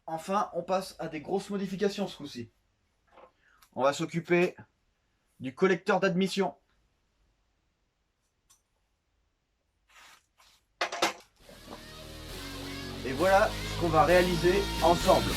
enfin, on passe à des grosses modifications ce coup-ci. On va s'occuper du collecteur d'admission. Et voilà ce qu'on va réaliser ensemble.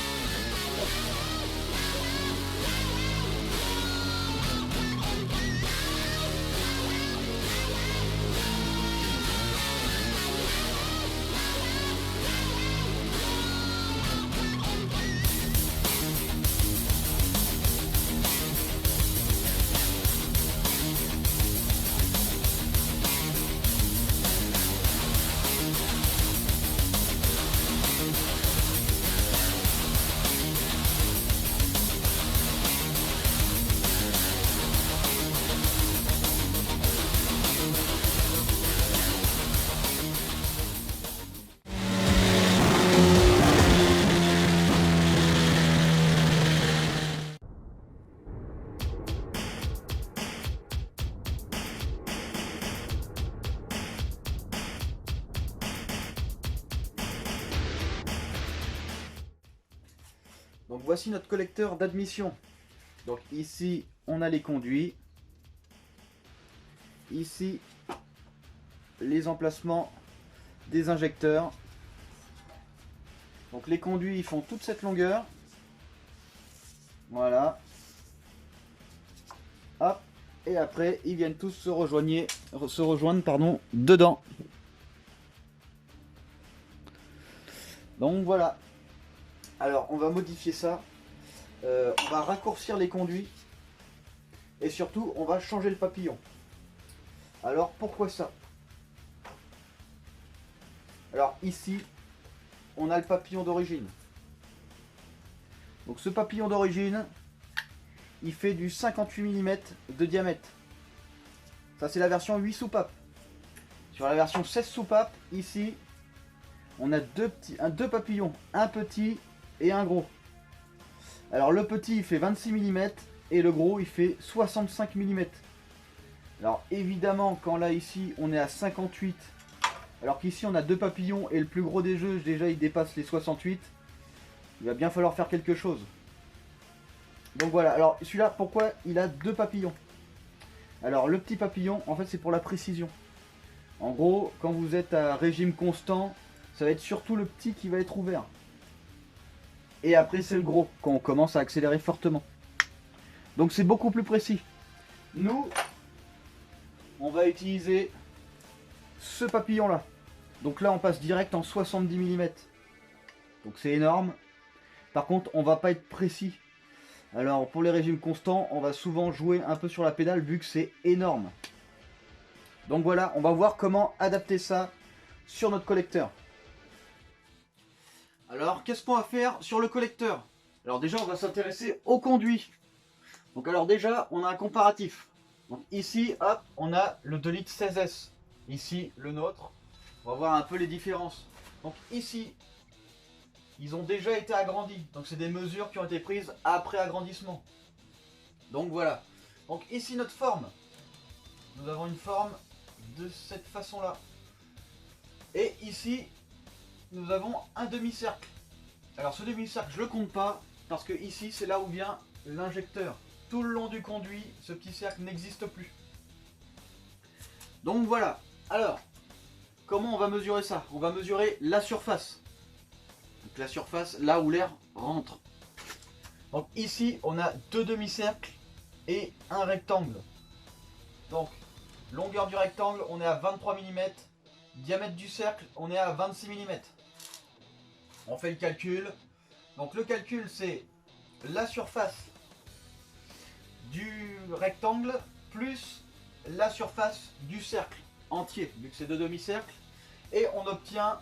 Donc voici notre collecteur d'admission. Donc ici on a les conduits. Ici les emplacements des injecteurs. Donc les conduits ils font toute cette longueur. Voilà. Hop. Et après ils viennent tous se rejoindre dedans. Donc voilà. Alors on va modifier ça. On va raccourcir les conduits. Et surtout on va changer le papillon. Alors pourquoi ça? Alors ici on a le papillon d'origine. Donc ce papillon d'origine il fait du 58 mm de diamètre. Ça c'est la version 8 soupapes. Sur la version 16 soupapes, ici on a deux papillons, un petit et un gros. Alors le petit il fait 26 mm et le gros il fait 65 mm. Alors évidemment quand là ici on est à 58, alors qu'ici on a deux papillons et le plus gros des jeux déjà il dépasse les 68, il va bien falloir faire quelque chose. Donc voilà, alors celui-là pourquoi il a deux papillons? Alors le petit papillon en fait c'est pour la précision. En gros quand vous êtes à régime constant, ça va être surtout le petit qui va être ouvert. Et après c'est le gros, quand on commence à accélérer fortement. Donc c'est beaucoup plus précis. Nous, on va utiliser ce papillon là. Donc là on passe direct en 70 mm. Donc c'est énorme. Par contre on va pas être précis. Alors pour les régimes constants, on va souvent jouer un peu sur la pédale vu que c'est énorme. Donc voilà, on va voir comment adapter ça sur notre collecteur. Alors, qu'est-ce qu'on va faire sur le collecteur? Alors déjà, on va s'intéresser au conduit. Donc alors déjà, on a un comparatif. Donc ici, hop, on a le 2 litres 16S. Ici, le nôtre. On va voir un peu les différences. Donc ici, ils ont déjà été agrandis. Donc c'est des mesures qui ont été prises après agrandissement. Donc voilà. Donc ici, notre forme. Nous avons une forme de cette façon-là. Et ici, nous avons un demi-cercle. Alors ce demi-cercle je le compte pas parce que ici c'est là où vient l'injecteur. Tout le long du conduit, ce petit cercle n'existe plus. Donc voilà. Alors, comment on va mesurer ça? On va mesurer la surface. Donc la surface là où l'air rentre. Donc ici on a deux demi-cercles et un rectangle. Donc longueur du rectangle on est à 23 mm. Diamètre du cercle on est à 26 mm. On fait le calcul. Donc le calcul c'est la surface du rectangle plus la surface du cercle entier, vu que c'est deux demi-cercles. Et on obtient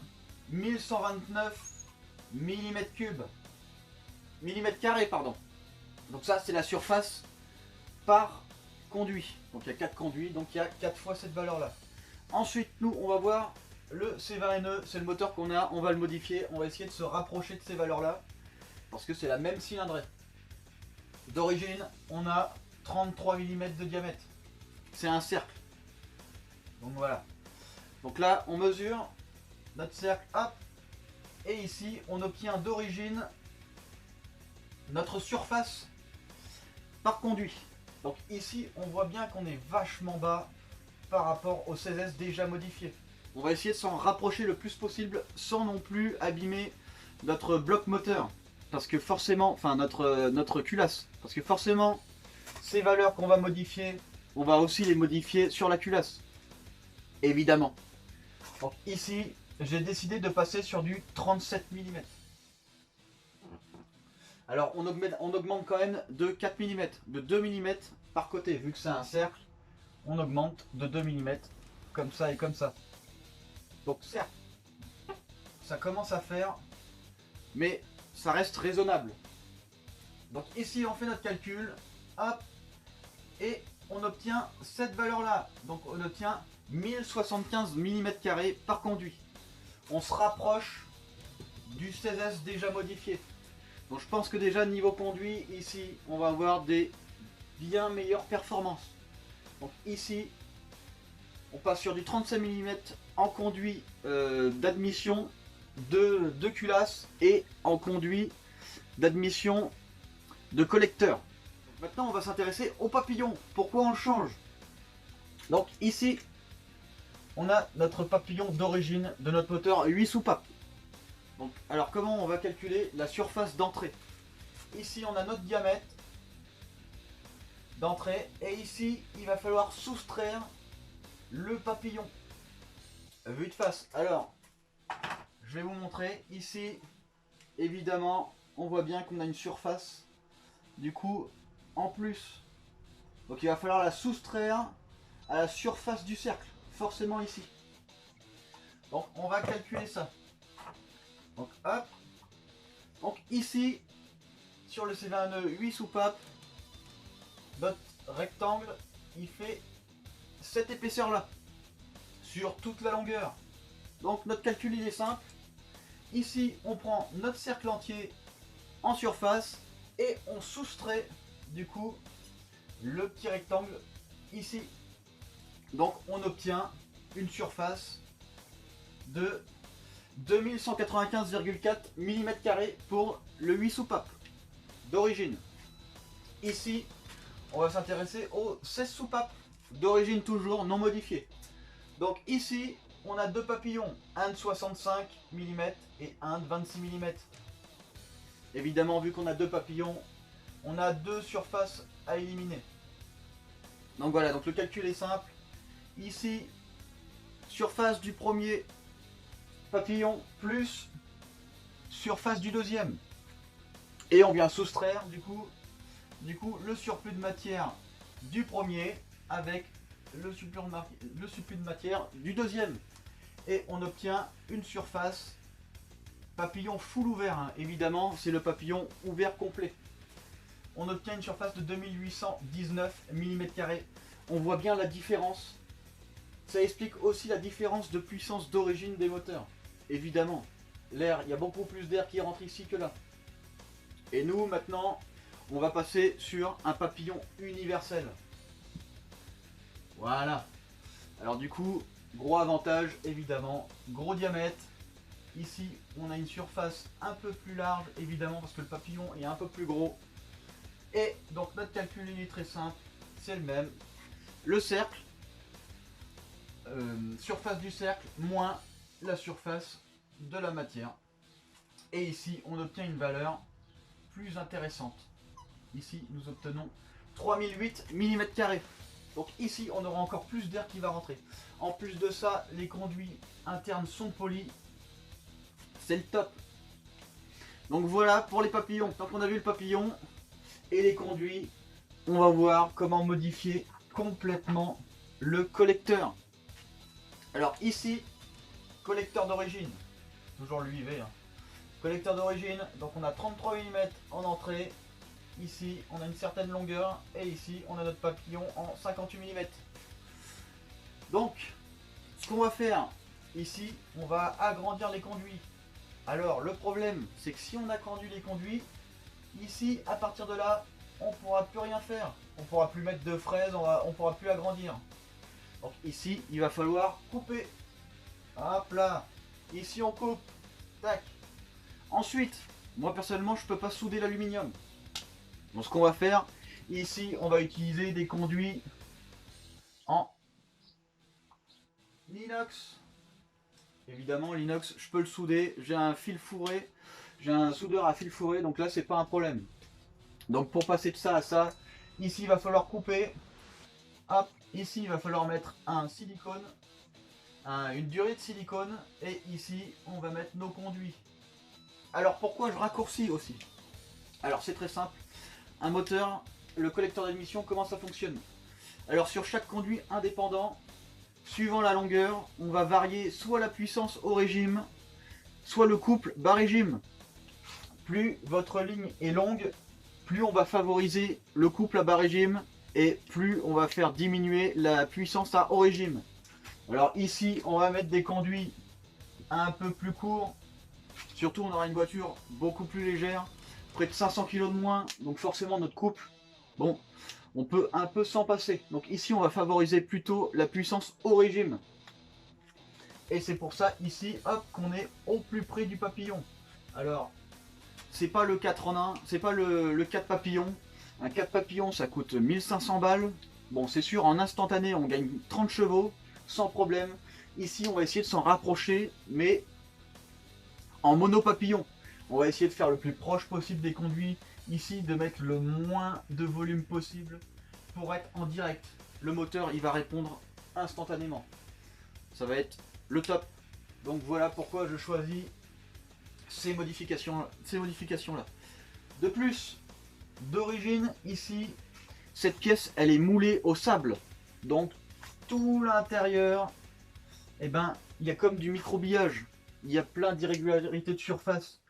1129 mm3. Millimètres carrés, pardon. Donc ça c'est la surface par conduit. Donc il y a 4 conduits, donc il y a 4 fois cette valeur là. Ensuite nous on va voir le C20NE, c'est le moteur qu'on a, on va le modifier, on va essayer de se rapprocher de ces valeurs là, parce que c'est la même cylindrée. D'origine, on a 33 mm de diamètre, c'est un cercle. Donc voilà. Donc là, on mesure notre cercle, hop, et ici, on obtient d'origine notre surface par conduit. Donc ici, on voit bien qu'on est vachement bas par rapport au 16S déjà modifié. On va essayer de s'en rapprocher le plus possible sans non plus abîmer notre bloc moteur. Parce que forcément, enfin notre culasse. Parce que forcément, ces valeurs qu'on va modifier, on va aussi les modifier sur la culasse. Évidemment. Donc ici, j'ai décidé de passer sur du 37 mm. Alors on augmente quand même de 4 mm, de 2 mm par côté. Vu que c'est un cercle, on augmente de 2 mm comme ça et comme ça. Donc certes, ça commence à faire, mais ça reste raisonnable. Donc ici on fait notre calcul, hop, et on obtient cette valeur là. Donc on obtient 1075 mm² par conduit. On se rapproche du 16S déjà modifié. Donc je pense que déjà niveau conduit, ici on va avoir des bien meilleures performances. Donc ici on passe sur du 37 mm en conduit d'admission de culasse et en conduit d'admission de collecteur. Maintenant on va s'intéresser au papillon. Pourquoi on le change? Donc ici on a notre papillon d'origine de notre moteur 8 soupapes. Donc, alors comment on va calculer la surface d'entrée? Ici on a notre diamètre d'entrée et ici il va falloir soustraire le papillon vue de face. Alors je vais vous montrer ici, évidemment on voit bien qu'on a une surface du coup en plus, donc il va falloir la soustraire à la surface du cercle, forcément ici. Donc on va calculer ça. Donc hop, donc ici sur le C21E 8 soupapes, notre rectangle il fait cette épaisseur là sur toute la longueur. Donc notre calcul il est simple. Ici on prend notre cercle entier en surface et on soustrait du coup le petit rectangle ici. Donc on obtient une surface de 2195,4 mm² pour le 8 soupapes d'origine. Ici on va s'intéresser aux 16 soupapes d'origine toujours non modifiée. Donc ici on a deux papillons, un de 65 mm et un de 26 mm. Évidemment vu qu'on a deux papillons, on a deux surfaces à éliminer. Donc voilà, donc le calcul est simple. Ici, surface du premier papillon plus surface du deuxième. Et on vient soustraire du coup le surplus de matière du premier avec le surplus de matière du deuxième. Et on obtient une surface papillon full ouvert, hein. Évidemment c'est le papillon ouvert complet. On obtient une surface de 2819 mm². On voit bien la différence. Ça explique aussi la différence de puissance d'origine des moteurs. Évidemment, l'air, il y a beaucoup plus d'air qui rentre ici que là. Et nous maintenant, on va passer sur un papillon universel. Voilà. Alors du coup, gros avantage évidemment, gros diamètre. Ici, on a une surface un peu plus large évidemment parce que le papillon est un peu plus gros. Et donc notre calcul il est très simple, c'est le même. Le cercle, surface du cercle moins la surface de la matière. Et ici on obtient une valeur plus intéressante. Ici nous obtenons 3008 mm². Donc ici on aura encore plus d'air qui va rentrer. En plus de ça, les conduits internes sont polis. C'est le top. Donc voilà pour les papillons. Tant qu'on a vu le papillon et les conduits, on va voir comment modifier complètement le collecteur. Alors ici, collecteur d'origine, toujours l'UIV, hein. Collecteur d'origine, donc on a 33 mm en entrée. Ici on a une certaine longueur et ici on a notre papillon en 58 mm. Donc ce qu'on va faire ici, on va agrandir les conduits. Alors le problème c'est que si on agrandit les conduits, ici à partir de là on pourra plus rien faire. On pourra plus mettre de fraises, on pourra plus agrandir. Donc ici il va falloir couper. Hop là. Ici on coupe. Tac. Ensuite, moi personnellement je peux pas souder l'aluminium. Donc ce qu'on va faire, ici on va utiliser des conduits en inox. Évidemment l'inox je peux le souder, j'ai un fil fourré, j'ai un soudeur à fil fourré, donc là c'est pas un problème. Donc pour passer de ça à ça, ici il va falloir couper, hop, ici il va falloir mettre un silicone, une durée de silicone, et ici on va mettre nos conduits. Alors pourquoi je raccourcis aussi? Alors c'est très simple, un moteur, le collecteur d'admission, comment ça fonctionne? Alors sur chaque conduit indépendant, suivant la longueur, on va varier soit la puissance au régime, soit le couple bas régime. Plus votre ligne est longue, plus on va favoriser le couple à bas régime et plus on va faire diminuer la puissance à haut régime. Alors ici, on va mettre des conduits un peu plus courts. Surtout, on aura une voiture beaucoup plus légère, près de 500 kg de moins. Donc forcément, notre couple, bon, on peut un peu s'en passer. Donc ici, on va favoriser plutôt la puissance haut régime. Et c'est pour ça, ici, hop, qu'on est au plus près du papillon. Alors, c'est pas le 4 en 1, c'est pas le 4 papillons. Un 4 papillons, ça coûte 1500 balles. Bon, c'est sûr, en instantané, on gagne 30 chevaux, sans problème. Ici, on va essayer de s'en rapprocher, mais en monopapillon. On va essayer de faire le plus proche possible des conduits. Ici, de mettre le moins de volume possible pour être en direct. Le moteur, il va répondre instantanément. Ça va être le top. Donc voilà pourquoi je choisis ces modifications là. De plus, d'origine ici, cette pièce elle est moulée au sable, donc tout l'intérieur, eh ben il y a comme du microbillage, il y a plein d'irrégularités de surface.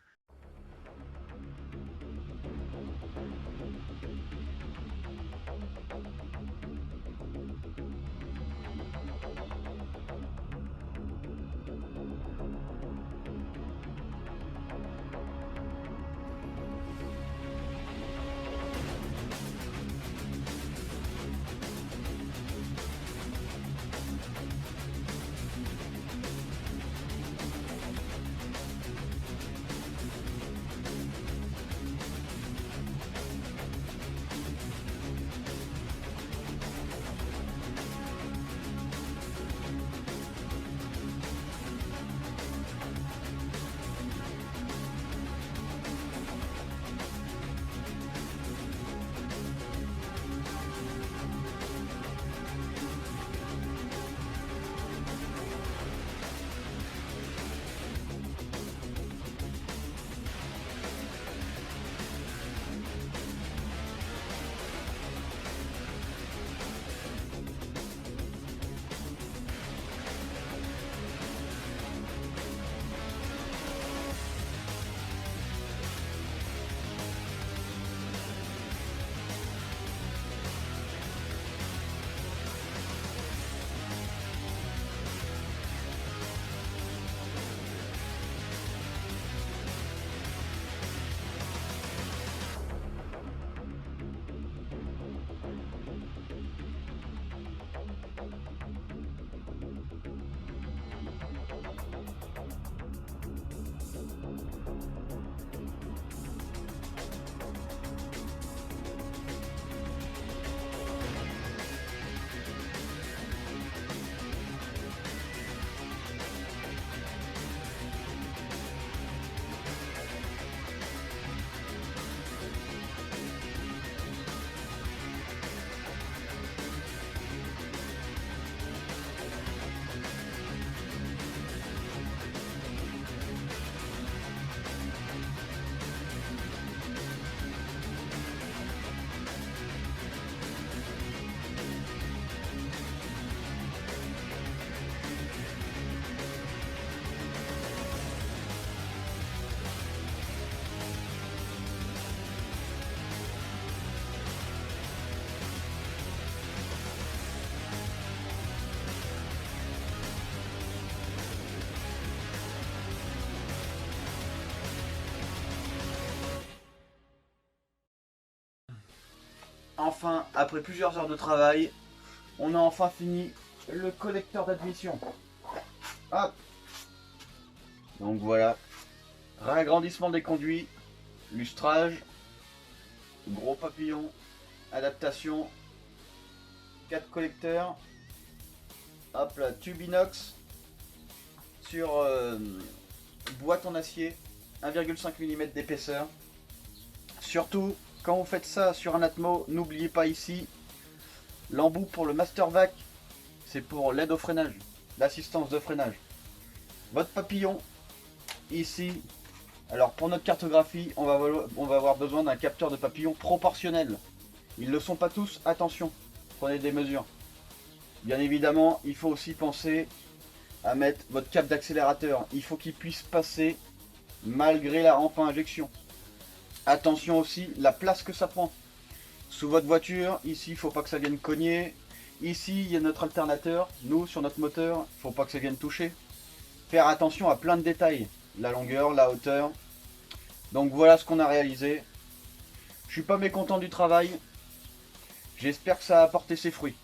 Enfin, après plusieurs heures de travail, on a enfin fini le collecteur d'admission. Hop. Donc voilà, réagrandissement des conduits, lustrage, Gros papillon, adaptation, 4 collecteurs, hop là, tube inox, sur boîte en acier, 1,5 mm d'épaisseur. Surtout, quand vous faites ça sur un Atmo, n'oubliez pas ici, l'embout pour le master vac, c'est pour l'aide au freinage, l'assistance de freinage. Votre papillon, ici, alors pour notre cartographie, on va avoir besoin d'un capteur de papillon proportionnel. Ils ne le sont pas tous, attention, prenez des mesures. Bien évidemment, il faut aussi penser à mettre votre cap d'accélérateur. Il faut qu'il puisse passer malgré la rampe à injection. Attention aussi, la place que ça prend. Sous votre voiture, ici, il ne faut pas que ça vienne cogner. Ici, il y a notre alternateur. Nous, sur notre moteur, il ne faut pas que ça vienne toucher. Faire attention à plein de détails. La longueur, la hauteur. Donc voilà ce qu'on a réalisé. Je suis pas mécontent du travail. J'espère que ça a apporté ses fruits.